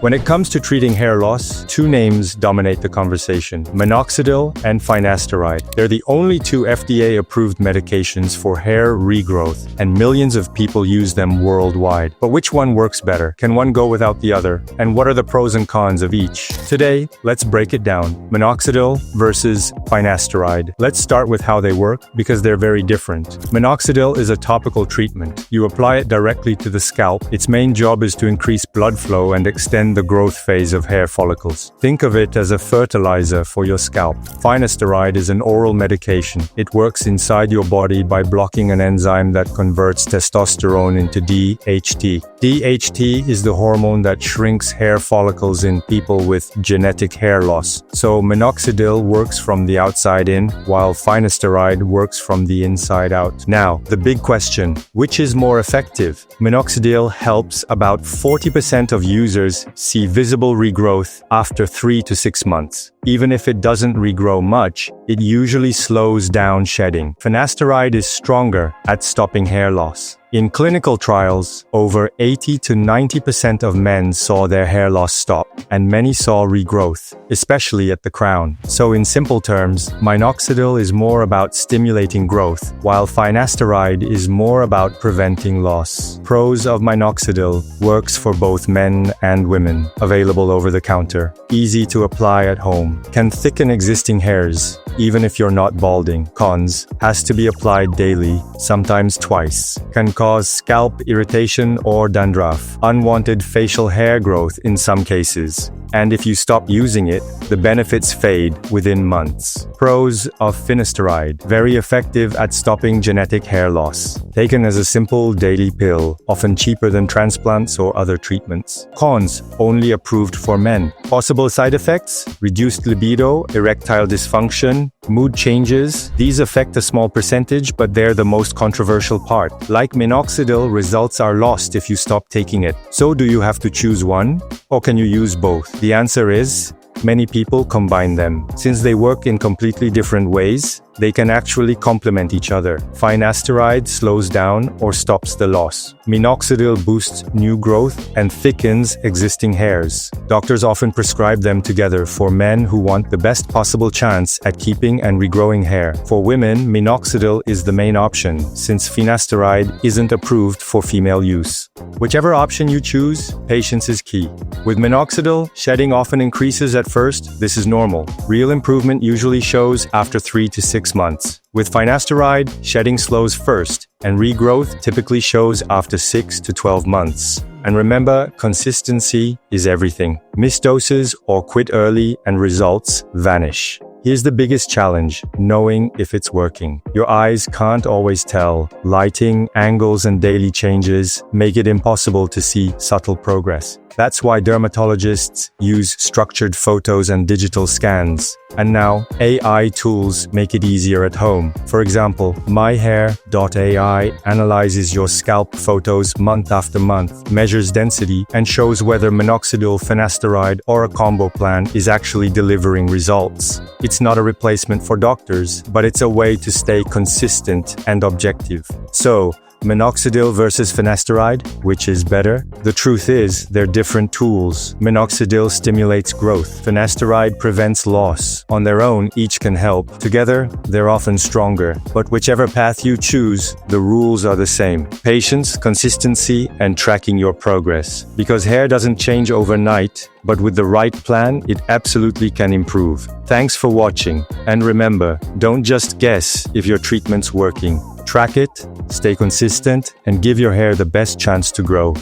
When it comes to treating hair loss, two names dominate the conversation: Minoxidil and Finasteride. They're the only two FDA-approved medications for hair regrowth, and millions of people use them worldwide. But which one works better? Can one go without the other? And what are the pros and cons of each? Today, let's break it down. Minoxidil versus Finasteride. Let's start with how they work, because they're very different. Minoxidil is a topical treatment. You apply it directly to the scalp. Its main job is to increase blood flow and extend the growth phase of hair follicles. Think of it as a fertilizer for your scalp. Finasteride is an oral medication. It works inside your body by blocking an enzyme that converts testosterone into DHT. DHT is the hormone that shrinks hair follicles in people with genetic hair loss. So Minoxidil works from the outside in, while Finasteride works from the inside out. Now, the big question: which is more effective? Minoxidil helps about 40% of users see visible regrowth after 3 to 6 months. Even if it doesn't regrow much, it usually slows down shedding. Finasteride is stronger at stopping hair loss. In clinical trials, over 80 to 90% of men saw their hair loss stop, and many saw regrowth, especially at the crown. So in simple terms, Minoxidil is more about stimulating growth, while Finasteride is more about preventing loss. Pros of Minoxidil: works for both men and women, available over the counter, easy to apply at home, can thicken existing hairs, even if you're not balding. Cons: has to be applied daily, sometimes twice, can cause scalp irritation or dandruff, unwanted facial hair growth in some cases, and if you stop using it, the benefits fade within months. Pros of Finasteride: very effective at stopping genetic hair loss, taken as a simple daily pill, often cheaper than transplants or other treatments. Cons: only approved for men. Possible side effects: reduced libido, erectile dysfunction, mood changes. These affect a small percentage, but they're the most controversial part. Like Minoxidil, results are lost if you stop taking it. So do you have to choose one? Or can you use both? The answer is: many people combine them. Since they work in completely different ways, they can actually complement each other. Finasteride slows down or stops the loss. Minoxidil boosts new growth and thickens existing hairs. Doctors often prescribe them together for men who want the best possible chance at keeping and regrowing hair. For women, Minoxidil is the main option, since Finasteride isn't approved for female use. Whichever option you choose, patience is key. With Minoxidil, shedding often increases at first. This is normal. Real improvement usually shows after 3 to 6 months. With Finasteride, shedding slows first, and regrowth typically shows after 6 to 12 months. And remember, consistency is everything. Miss doses or quit early and results vanish. Here's the biggest challenge: knowing if it's working. Your eyes can't always tell. Lighting, angles, and daily changes make it impossible to see subtle progress. That's why dermatologists use structured photos and digital scans. And now, AI tools make it easier at home. For example, MyHair.ai analyzes your scalp photos month after month, measures density, and shows whether Minoxidil, Finasteride, or a combo plan is actually delivering results. It's not a replacement for doctors, but it's a way to stay consistent and objective. So, Minoxidil versus Finasteride, which is better? The truth is, they're different tools. Minoxidil stimulates growth. Finasteride prevents loss. On their own, each can help. Together, they're often stronger. But whichever path you choose, the rules are the same: patience, consistency, and tracking your progress. Because hair doesn't change overnight, but with the right plan, it absolutely can improve. Thanks for watching. And remember, don't just guess if your treatment's working. Track it, stay consistent, and give your hair the best chance to grow.